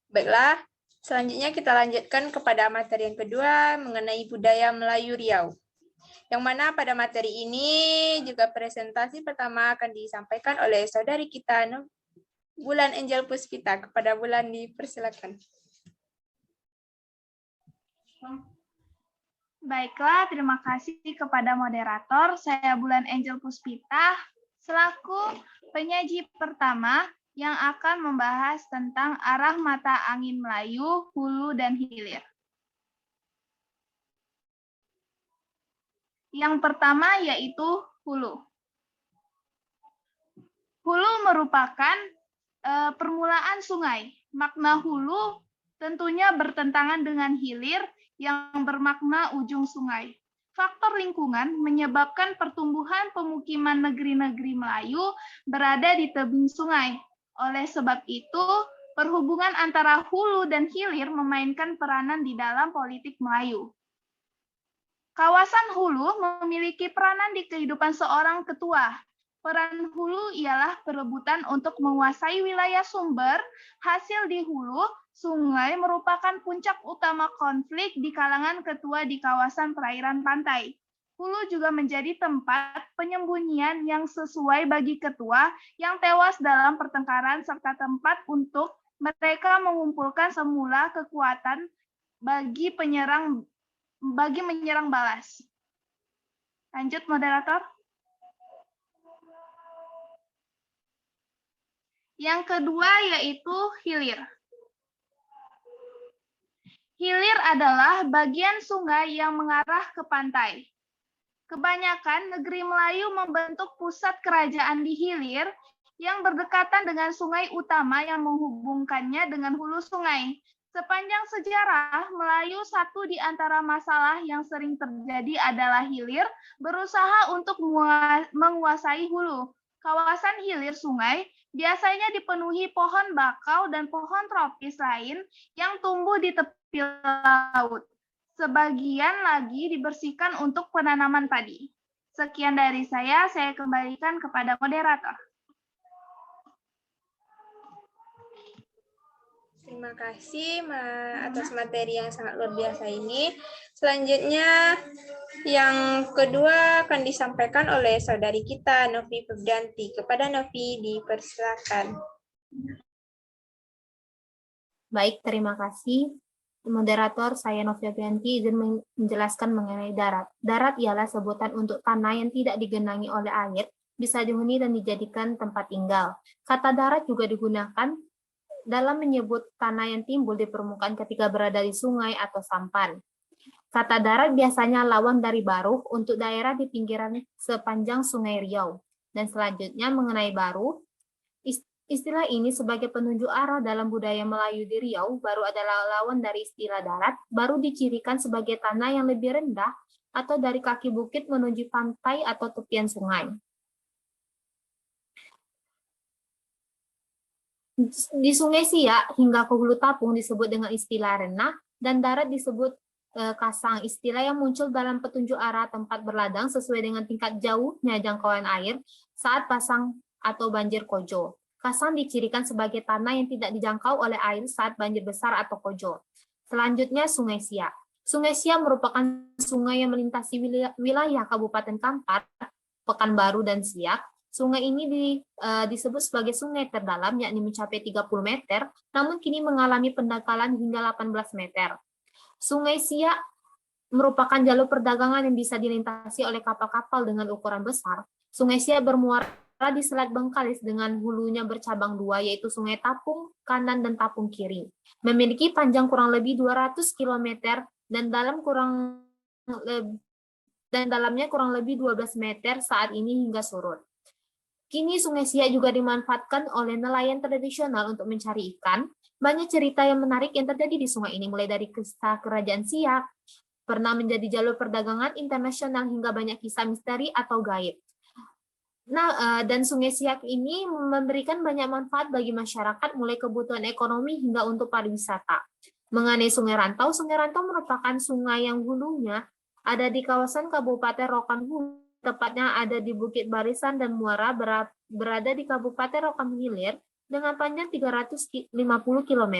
Baiklah, selanjutnya kita lanjutkan kepada materi yang kedua mengenai budaya Melayu Riau. Yang mana pada materi ini juga presentasi pertama akan disampaikan oleh saudari kita, Bulan Angel Puspita. Kepada Bulan dipersilakan. Baiklah, terima kasih kepada moderator. Saya Bulan Angel Puspita, selaku penyaji pertama yang akan membahas tentang arah mata angin Melayu, hulu, dan hilir. Yang pertama yaitu hulu. Hulu merupakan permulaan sungai. Makna hulu tentunya bertentangan dengan hilir yang bermakna ujung sungai. Faktor lingkungan menyebabkan pertumbuhan pemukiman negeri-negeri Melayu berada di tebing sungai. Oleh sebab itu, perhubungan antara hulu dan hilir memainkan peranan di dalam politik Melayu. Kawasan hulu memiliki peranan di kehidupan seorang ketua. Peran hulu ialah perebutan untuk menguasai wilayah sumber. Hasil di hulu, sungai merupakan puncak utama konflik di kalangan ketua di kawasan perairan pantai. Hulu juga menjadi tempat penyembunyian yang sesuai bagi ketua yang tewas dalam pertengkaran serta tempat untuk mereka mengumpulkan semula kekuatan bagi menyerang balas. Lanjut, moderator. Yang kedua yaitu hilir. Hilir adalah bagian sungai yang mengarah ke pantai. Kebanyakan negeri Melayu membentuk pusat kerajaan di hilir yang berdekatan dengan sungai utama yang menghubungkannya dengan hulu sungai. Sepanjang sejarah, Melayu satu di antara masalah yang sering terjadi adalah hilir berusaha untuk menguasai hulu. Kawasan hilir sungai biasanya dipenuhi pohon bakau dan pohon tropis lain yang tumbuh di tepi laut. Sebagian lagi dibersihkan untuk penanaman padi. Sekian dari saya kembalikan kepada moderator. Terima kasih atas materi yang sangat luar biasa ini. Selanjutnya, yang kedua akan disampaikan oleh saudari kita, Novi Febrianti. Kepada Novi, dipersilakan. Baik, terima kasih. Moderator, saya Novi Febrianti izin menjelaskan mengenai darat. Darat ialah sebutan untuk tanah yang tidak digenangi oleh air, bisa dihuni dan dijadikan tempat tinggal. Kata darat juga digunakan dalam menyebut tanah yang timbul di permukaan ketika berada di sungai atau sampan. Kata darat biasanya lawan dari Baruh untuk daerah di pinggiran sepanjang Sungai Riau. Dan selanjutnya mengenai Baruh, istilah ini sebagai penunjuk arah dalam budaya Melayu di Riau baru adalah lawan dari istilah darat, baru dicirikan sebagai tanah yang lebih rendah atau dari kaki bukit menuju pantai atau tepian sungai. Di Sungai Siak hingga ke Hulu Tapung disebut dengan istilah renah, dan darat disebut kasang, istilah yang muncul dalam petunjuk arah tempat berladang sesuai dengan tingkat jauhnya jangkauan air saat pasang atau banjir kojo. Kasang dicirikan sebagai tanah yang tidak dijangkau oleh air saat banjir besar atau kojo. Selanjutnya Sungai Siak. Sungai Siak merupakan sungai yang melintasi wilayah Kabupaten Kampar, Pekanbaru, dan Siak. Sungai ini disebut sebagai sungai terdalam, yakni mencapai 30 meter, namun kini mengalami pendangkalan hingga 18 meter. Sungai Siak merupakan jalur perdagangan yang bisa dilintasi oleh kapal-kapal dengan ukuran besar. Sungai Siak bermuara di Selat Bengkalis dengan hulunya bercabang dua, yaitu Sungai Tapung kanan dan Tapung kiri. Memiliki panjang kurang lebih 200 km dan dalamnya kurang lebih 12 meter saat ini hingga surut. Kini Sungai Siak juga dimanfaatkan oleh nelayan tradisional untuk mencari ikan. Banyak cerita yang menarik yang terjadi di sungai ini, mulai dari kisah kerajaan Siak, pernah menjadi jalur perdagangan internasional, hingga banyak kisah misteri atau gaib. Dan Sungai Siak ini memberikan banyak manfaat bagi masyarakat, mulai kebutuhan ekonomi hingga untuk pariwisata. Mengenai Sungai Rantau merupakan sungai yang hulunya ada di kawasan Kabupaten Rokan Hulu, tepatnya ada di Bukit Barisan dan Muara, berada di Kabupaten Rokan Hilir, dengan panjang 350 km.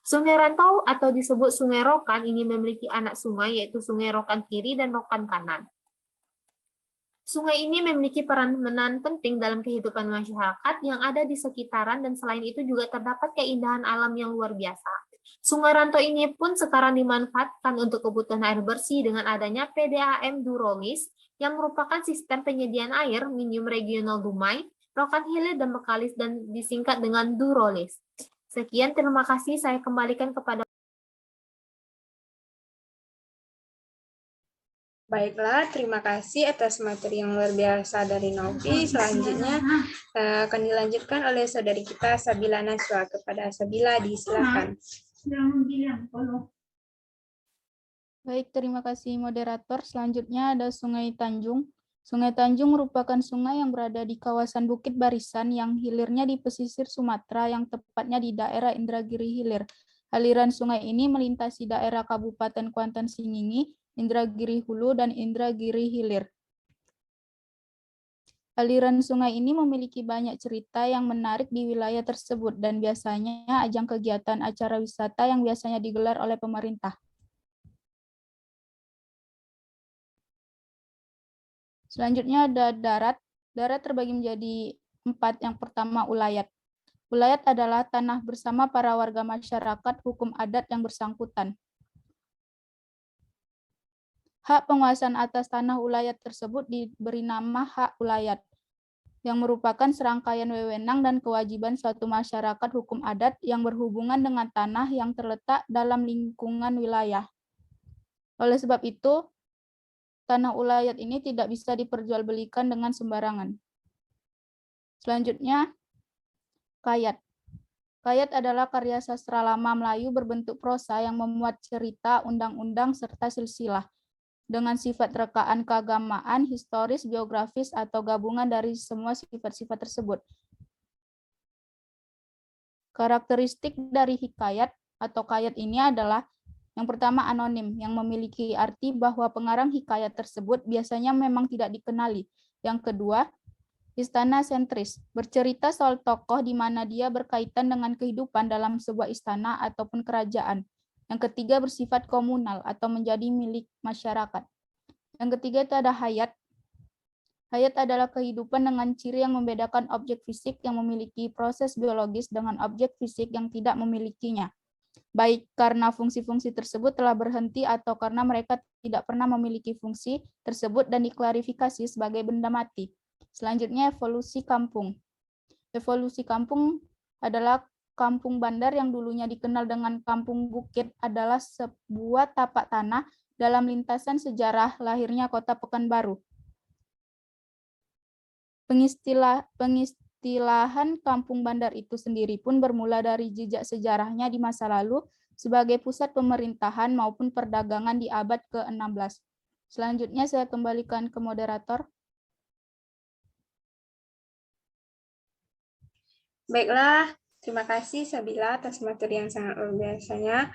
Sungai Rantau atau disebut Sungai Rokan ini memiliki anak sungai yaitu Sungai Rokan Kiri dan Rokan Kanan. Sungai ini memiliki peranan penting dalam kehidupan masyarakat yang ada di sekitaran dan selain itu juga terdapat keindahan alam yang luar biasa. Sungai Rantau ini pun sekarang dimanfaatkan untuk kebutuhan air bersih dengan adanya PDAM Durolis yang merupakan sistem penyediaan air minimum regional Dumai, Rokan Hilir, dan Bekalis dan disingkat dengan Durolis. Sekian, terima kasih. Saya kembalikan kepada. Baiklah, terima kasih atas materi yang luar biasa dari Novi. Selanjutnya akan dilanjutkan oleh saudari kita Sabila Naswa. Kepada Sabila disilakan. Baik, terima kasih moderator. Selanjutnya ada Sungai Tanjung. Sungai Tanjung merupakan sungai yang berada di kawasan Bukit Barisan yang hilirnya di pesisir Sumatera yang tepatnya di daerah Indragiri Hilir. Aliran sungai ini melintasi daerah Kabupaten Kuantan Singingi, Indragiri Hulu, dan Indragiri Hilir. Aliran sungai ini memiliki banyak cerita yang menarik di wilayah tersebut dan biasanya ajang kegiatan acara wisata yang biasanya digelar oleh pemerintah. Selanjutnya ada darat. Darat terbagi menjadi 4. Yang pertama ulayat. Ulayat adalah tanah bersama para warga masyarakat hukum adat yang bersangkutan. Hak penguasaan atas tanah ulayat tersebut diberi nama hak ulayat, yang merupakan serangkaian wewenang dan kewajiban suatu masyarakat hukum adat yang berhubungan dengan tanah yang terletak dalam lingkungan wilayah. Oleh sebab itu, tanah ulayat ini tidak bisa diperjualbelikan dengan sembarangan. Selanjutnya, kayat. Kayat adalah karya sastra lama Melayu berbentuk prosa yang memuat cerita, undang-undang, serta silsilah dengan sifat rekaan keagamaan, historis, geografis, atau gabungan dari semua sifat-sifat tersebut. Karakteristik dari hikayat atau kayat ini adalah yang pertama anonim, yang memiliki arti bahwa pengarang hikayat tersebut biasanya memang tidak dikenali. Yang kedua, istana sentris, bercerita soal tokoh di mana dia berkaitan dengan kehidupan dalam sebuah istana ataupun kerajaan. Yang ketiga, bersifat komunal atau menjadi milik masyarakat. Yang ketiga itu ada hayat. Hayat adalah kehidupan dengan ciri yang membedakan objek fisik yang memiliki proses biologis dengan objek fisik yang tidak memilikinya, baik karena fungsi-fungsi tersebut telah berhenti atau karena mereka tidak pernah memiliki fungsi tersebut dan diklarifikasi sebagai benda mati. Selanjutnya, evolusi kampung. Evolusi kampung adalah kampung bandar yang dulunya dikenal dengan kampung bukit adalah sebuah tapak tanah dalam lintasan sejarah lahirnya kota Pekanbaru. Pengistilahan kampung bandar itu sendiri pun bermula dari jejak sejarahnya di masa lalu sebagai pusat pemerintahan maupun perdagangan di abad ke-16. Selanjutnya saya kembalikan ke moderator. Baiklah, terima kasih Sabila atas materi yang sangat luar biasanya.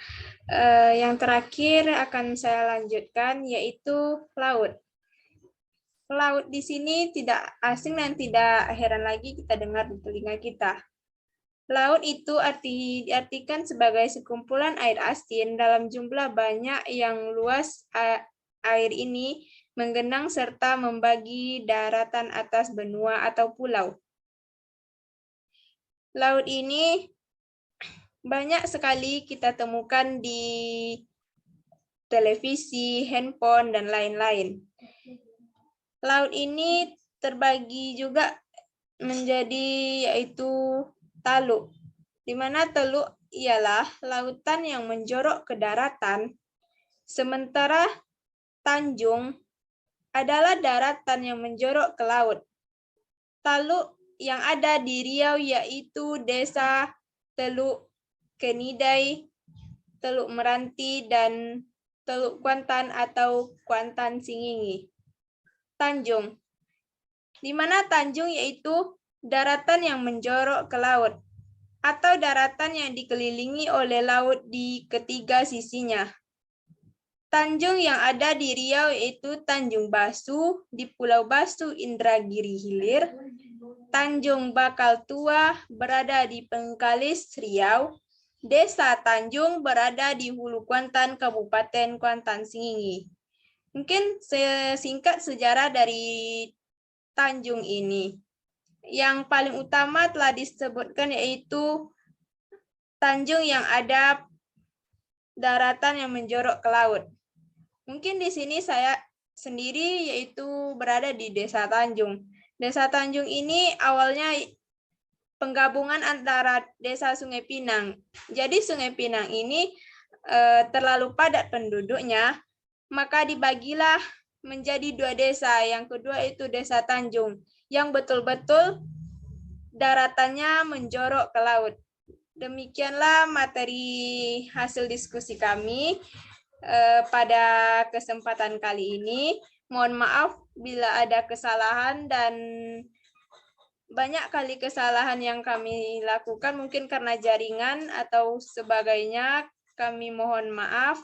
Yang terakhir akan saya lanjutkan yaitu laut. Laut di sini tidak asing dan tidak heran lagi kita dengar di telinga kita. Laut itu diartikan sebagai sekumpulan air asin dalam jumlah banyak yang luas air ini menggenang serta membagi daratan atas benua atau pulau. Laut ini banyak sekali kita temukan di televisi, handphone, dan lain-lain. Laut ini terbagi juga menjadi yaitu taluk, di mana teluk ialah lautan yang menjorok ke daratan, sementara tanjung adalah daratan yang menjorok ke laut. Taluk yang ada di Riau yaitu Desa Teluk Kenidai, Teluk Meranti, dan Teluk Kuantan atau Kuantan Singingi. Tanjung, di mana tanjung yaitu daratan yang menjorok ke laut atau daratan yang dikelilingi oleh laut di ketiga sisinya. Tanjung yang ada di Riau yaitu Tanjung Basu di Pulau Basu, Indragiri Hilir, Tanjung Bakal Tua berada di Bengkalis, Riau. Desa Tanjung berada di Hulu Kuantan, Kabupaten Kuantan Sengingi. Mungkin singkat sejarah dari Tanjung ini. Yang paling utama telah disebutkan yaitu tanjung yang ada daratan yang menjorok ke laut. Mungkin di sini saya sendiri yaitu berada di Desa Tanjung. Desa Tanjung ini awalnya penggabungan antara Desa Sungai Pinang. Jadi Sungai Pinang ini terlalu padat penduduknya, maka dibagilah menjadi 2 desa. Yang kedua itu Desa Tanjung, yang betul-betul daratannya menjorok ke laut. Demikianlah materi hasil diskusi kami pada kesempatan kali ini. Mohon maaf bila ada kesalahan dan banyak kali kesalahan yang kami lakukan mungkin karena jaringan atau sebagainya. Kami mohon maaf.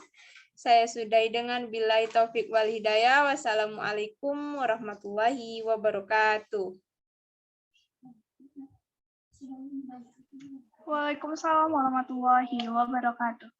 Saya sudahi dengan billahi taufik wal hidayah. Wassalamualaikum warahmatullahi wabarakatuh. Waalaikumsalam warahmatullahi wabarakatuh.